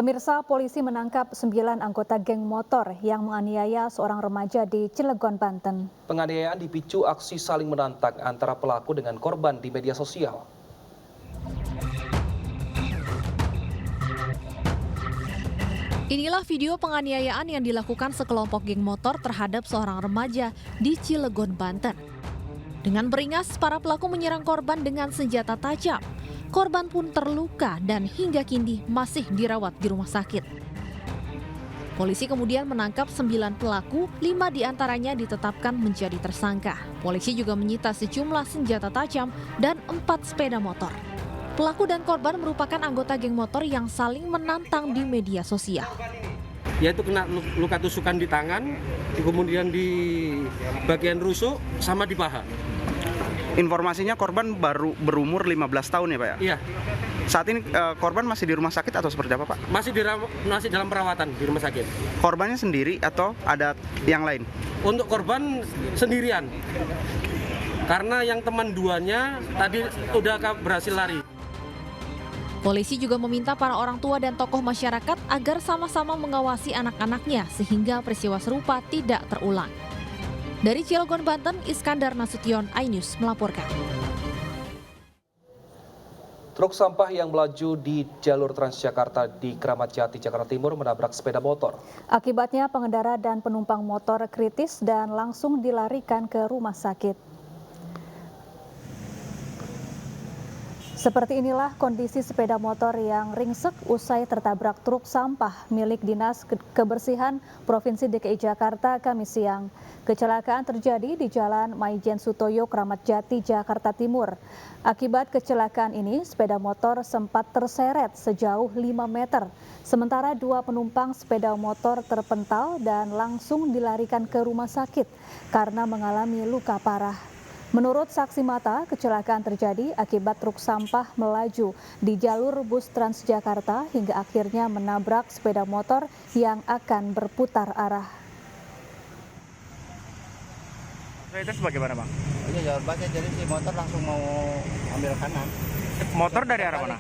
Pemirsa, polisi menangkap 9 anggota geng motor yang menganiaya seorang remaja di Cilegon, Banten. Penganiayaan dipicu aksi saling menantang antara pelaku dengan korban di media sosial. Inilah video penganiayaan yang dilakukan sekelompok geng motor terhadap seorang remaja di Cilegon, Banten. Dengan beringas, para pelaku menyerang korban dengan senjata tajam. Korban pun terluka dan hingga kini masih dirawat di rumah sakit. Polisi kemudian menangkap 9 pelaku, 5 diantaranya ditetapkan menjadi tersangka. Polisi juga menyita sejumlah senjata tajam dan 4 sepeda motor. Pelaku dan korban merupakan anggota geng motor yang saling menantang di media sosial. Yaitu kena luka tusukan di tangan, kemudian di bagian rusuk, sama di paha. Informasinya korban baru berumur 15 tahun ya Pak ya? Iya. Saat ini korban masih di rumah sakit atau seperti apa Pak? Masih dalam perawatan di rumah sakit. Korbannya sendiri atau ada yang lain? Untuk korban sendirian. Karena yang teman duanya tadi udah berhasil lari. Polisi juga meminta para orang tua dan tokoh masyarakat agar sama-sama mengawasi anak-anaknya sehingga peristiwa serupa tidak terulang. Dari Cilegon, Banten, Iskandar Nasution, iNews melaporkan. Truk sampah yang melaju di jalur Transjakarta di Kramat Jati, Jakarta Timur menabrak sepeda motor. Akibatnya pengendara dan penumpang motor kritis dan langsung dilarikan ke rumah sakit. Seperti inilah kondisi sepeda motor yang ringsek usai tertabrak truk sampah milik Dinas Kebersihan Provinsi DKI Jakarta Kamis siang. Kecelakaan terjadi di Jalan Maijen Sutoyo, Kramat Jati, Jakarta Timur. Akibat kecelakaan ini, sepeda motor sempat terseret sejauh 5 meter. Sementara 2 penumpang sepeda motor terpental dan langsung dilarikan ke rumah sakit karena mengalami luka parah. Menurut saksi mata, kecelakaan terjadi akibat truk sampah melaju di jalur bus Transjakarta hingga akhirnya menabrak sepeda motor yang akan berputar arah. Itu bagaimana Bang? Ini jalur busnya, jadi si motor langsung mau ambil kanan. Motor dari arah mana?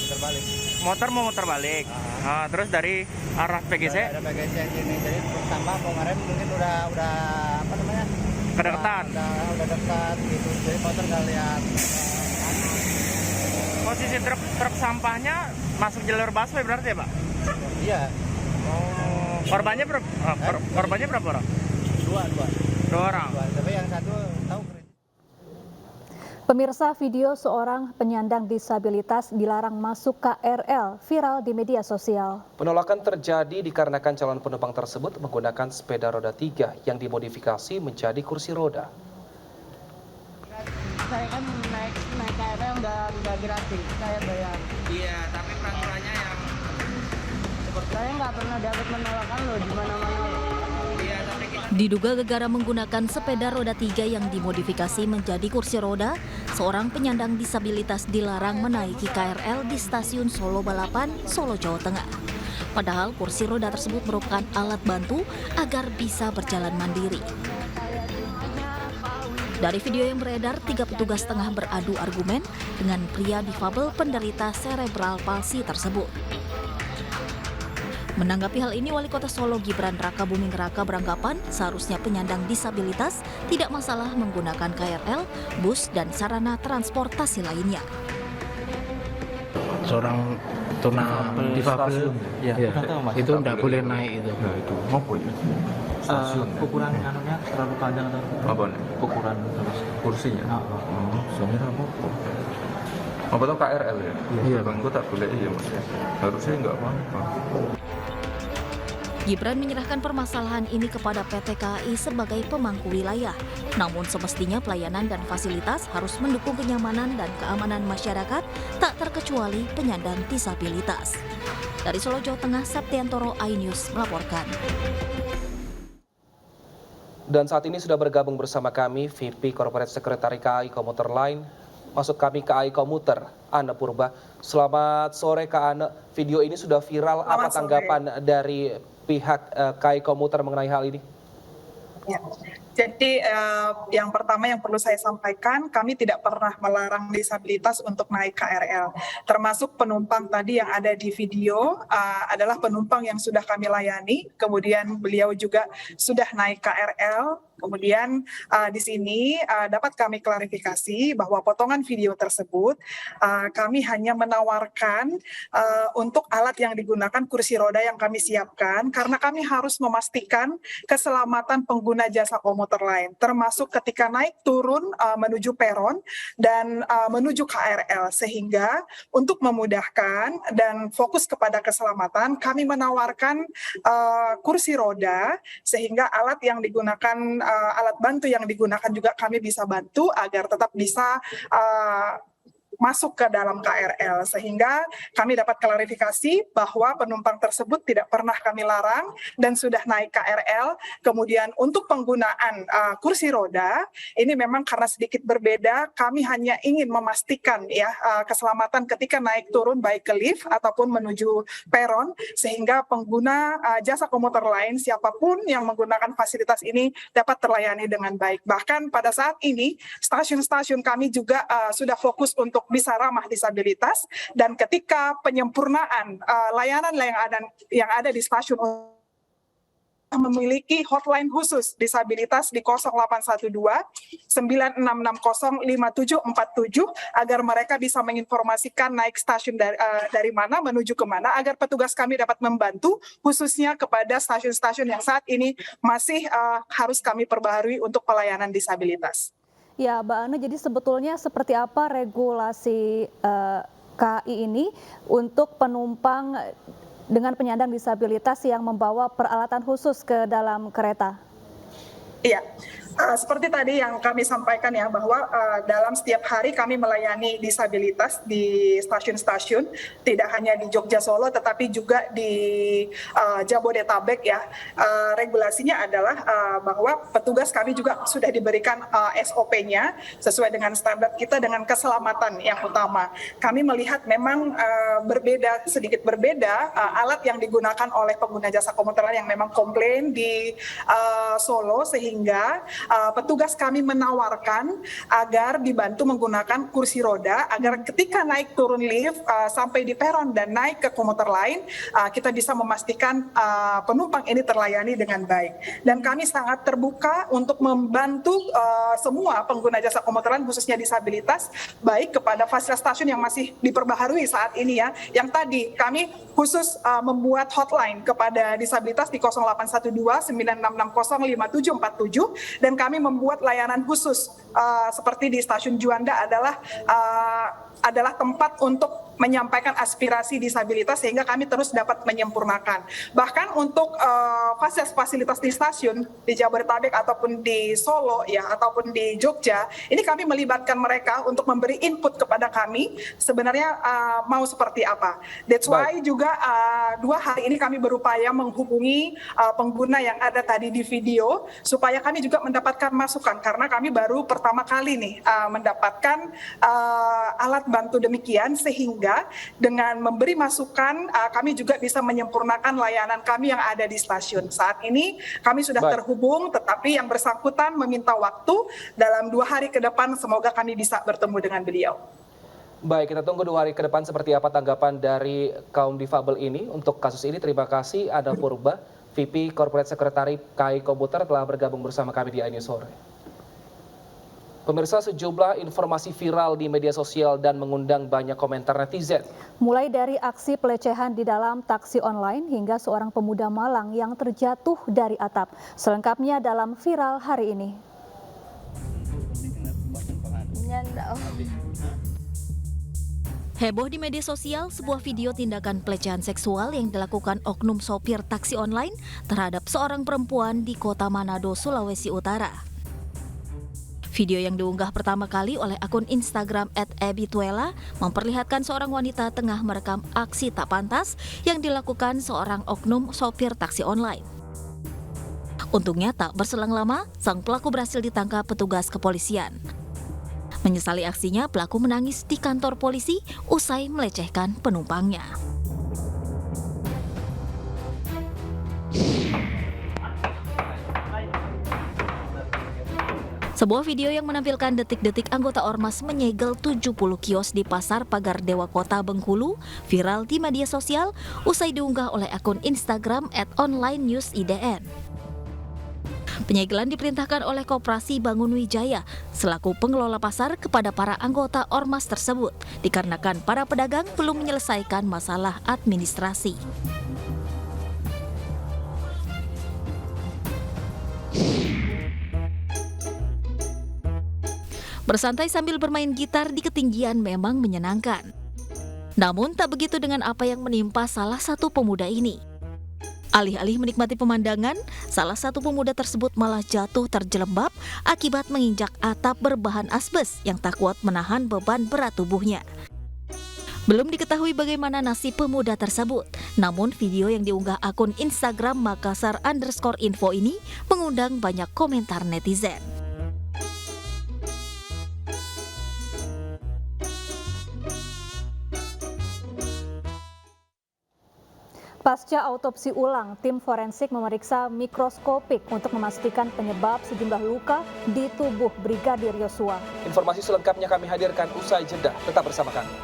Terbalik. Motor mau muter balik. Terus dari arah PGC? Ada PGC sini, jadi truk sampah mau ngerem mungkin udah apa namanya? Kedekatan. Udah dekat gitu, jadi motor nggak lihat. Posisi truk sampahnya masuk jalur busway berarti ya Pak? Iya. Oh, korbannya berapa orang? Dua orang. Tapi yang satu tahu. Pemirsa, video seorang penyandang disabilitas dilarang masuk KRL viral di media sosial. Penolakan terjadi dikarenakan calon penumpang tersebut menggunakan sepeda roda 3 yang dimodifikasi menjadi kursi roda. Saya kan naik KRL udah gratis, saya bayar. Iya, tapi peraturannya yang Seperti saya nggak pernah dapat penolakan loh di mana-mana. Diduga gara-gara menggunakan sepeda roda 3 yang dimodifikasi menjadi kursi roda, seorang penyandang disabilitas dilarang menaiki KRL di stasiun Solo Balapan, Solo, Jawa Tengah. Padahal kursi roda tersebut merupakan alat bantu agar bisa berjalan mandiri. Dari video yang beredar, 3 petugas tengah beradu argumen dengan pria difabel penderita cerebral palsy tersebut. Menanggapi hal ini, Wali Kota Solo Gibran Rakabuming Raka beranggapan seharusnya penyandang disabilitas tidak masalah menggunakan KRL, bus, dan sarana transportasi lainnya. Seorang tuna difabel ya, itu tidak boleh naik itu. Ya itu ngopo ya? Ukuran anunya terlalu panjang atau apa? Ukuran kursinya. Soalnya apa? Apa tuh KRL ya? Iya bang, gue tak boleh iya mas. Harusnya nggak apa-apa. Gibran menyerahkan permasalahan ini kepada PT KAI sebagai pemangku wilayah. Namun semestinya pelayanan dan fasilitas harus mendukung kenyamanan dan keamanan masyarakat, tak terkecuali penyandang disabilitas. Dari Solo, Jawa Tengah, Septiantoro, iNews melaporkan. Dan saat ini sudah bergabung bersama kami VP Corporate Secretary KAI Komuter Line, maksud kami KAI Komuter, Ana Purba. Selamat sore Kak Ana, video ini sudah viral, apa tanggapan dari pihak KAI Komuter mengenai hal ini? Ya, Jadi yang pertama yang perlu saya sampaikan, kami tidak pernah melarang disabilitas untuk naik KRL. Termasuk penumpang tadi yang ada di video adalah penumpang yang sudah kami layani, kemudian beliau juga sudah naik KRL. Kemudian di sini dapat kami klarifikasi bahwa potongan video tersebut kami hanya menawarkan untuk alat yang digunakan kursi roda yang kami siapkan karena kami harus memastikan keselamatan pengguna jasa komuter lain, termasuk ketika naik turun menuju peron dan menuju KRL, sehingga untuk memudahkan dan fokus kepada keselamatan kami menawarkan kursi roda sehingga alat yang digunakan alat bantu yang digunakan juga kami bisa bantu agar tetap bisa masuk ke dalam KRL, sehingga kami dapat klarifikasi bahwa penumpang tersebut tidak pernah kami larang dan sudah naik KRL. Kemudian untuk penggunaan kursi roda ini memang karena sedikit berbeda, kami hanya ingin memastikan ya keselamatan ketika naik turun baik ke lift ataupun menuju peron, sehingga pengguna jasa komuter lain siapapun yang menggunakan fasilitas ini dapat terlayani dengan baik. Bahkan pada saat ini stasiun-stasiun kami juga sudah fokus untuk bisa ramah disabilitas, dan ketika penyempurnaan layanan yang ada di stasiun memiliki hotline khusus disabilitas di 0812 9660 5747 agar mereka bisa menginformasikan naik stasiun dari mana menuju ke mana, agar petugas kami dapat membantu khususnya kepada stasiun-stasiun yang saat ini masih harus kami perbaharui untuk pelayanan disabilitas. Ya, Mbak Anu, jadi sebetulnya seperti apa regulasi KAI ini untuk penumpang dengan penyandang disabilitas yang membawa peralatan khusus ke dalam kereta? Iya, seperti tadi yang kami sampaikan ya, bahwa dalam setiap hari kami melayani disabilitas di stasiun-stasiun, tidak hanya di Jogja Solo tetapi juga di Jabodetabek ya. Regulasinya adalah bahwa petugas kami juga sudah diberikan SOP-nya sesuai dengan standar kita dengan keselamatan yang utama. Kami melihat memang sedikit berbeda alat yang digunakan oleh pengguna jasa komuter lain yang memang komplain di Solo, sehingga petugas kami menawarkan agar dibantu menggunakan kursi roda agar ketika naik turun lift sampai di peron dan naik ke komuter lain kita bisa memastikan penumpang ini terlayani dengan baik. Dan kami sangat terbuka untuk membantu semua pengguna jasa komuter lain khususnya disabilitas, baik kepada fasilitas stasiun yang masih diperbaharui saat ini ya, yang tadi kami khusus membuat hotline kepada disabilitas di 0812 9660 5747, dan kami membuat layanan khusus seperti di stasiun Juanda adalah tempat untuk menyampaikan aspirasi disabilitas sehingga kami terus dapat menyempurnakan. Bahkan untuk fasilitas di stasiun di Jabodetabek ataupun di Solo ya ataupun di Jogja, ini kami melibatkan mereka untuk memberi input kepada kami sebenarnya mau seperti apa. That's why juga 2 hari ini kami berupaya menghubungi pengguna yang ada tadi di video supaya kami juga mendapatkan masukan, karena kami baru pertama kali nih mendapatkan alat bantu demikian, sehingga dengan memberi masukan kami juga bisa menyempurnakan layanan kami yang ada di stasiun. Saat ini kami sudah terhubung, tetapi yang bersangkutan meminta waktu dalam 2 hari ke depan, semoga kami bisa bertemu dengan beliau. Baik, kita tunggu 2 hari ke depan seperti apa tanggapan dari kaum difabel ini untuk kasus ini. Terima kasih Ana Purba, VP Corporate Secretary KAI Komuter telah bergabung bersama kami di iNews Sore. Pemirsa, sejumlah informasi viral di media sosial dan mengundang banyak komentar netizen. Mulai dari aksi pelecehan di dalam taksi online hingga seorang pemuda Malang yang terjatuh dari atap. Selengkapnya dalam Viral hari ini. Heboh di media sosial sebuah video tindakan pelecehan seksual yang dilakukan oknum sopir taksi online terhadap seorang perempuan di Kota Manado, Sulawesi Utara. Video yang diunggah pertama kali oleh akun Instagram @ebituela memperlihatkan seorang wanita tengah merekam aksi tak pantas yang dilakukan seorang oknum sopir taksi online. Untungnya tak berselang lama, sang pelaku berhasil ditangkap petugas kepolisian. Menyesali aksinya, pelaku menangis di kantor polisi usai melecehkan penumpangnya. Sebuah video yang menampilkan detik-detik anggota Ormas menyegel 70 kios di Pasar Pagar Dewa Kota Bengkulu viral di media sosial usai diunggah oleh akun Instagram @onlinenewsidn. Penyegelan diperintahkan oleh Koperasi Bangun Wijaya selaku pengelola pasar kepada para anggota Ormas tersebut dikarenakan para pedagang belum menyelesaikan masalah administrasi. Bersantai sambil bermain gitar di ketinggian memang menyenangkan. Namun tak begitu dengan apa yang menimpa salah satu pemuda ini. Alih-alih menikmati pemandangan, salah satu pemuda tersebut malah jatuh terjelembab akibat menginjak atap berbahan asbes yang tak kuat menahan beban berat tubuhnya. Belum diketahui bagaimana nasib pemuda tersebut, namun video yang diunggah akun Instagram Makassar_info ini mengundang banyak komentar netizen. Pasca autopsi ulang, tim forensik memeriksa mikroskopik untuk memastikan penyebab sejumlah luka di tubuh Brigadir Yosua. Informasi selengkapnya kami hadirkan usai jeda. Tetap bersama kami.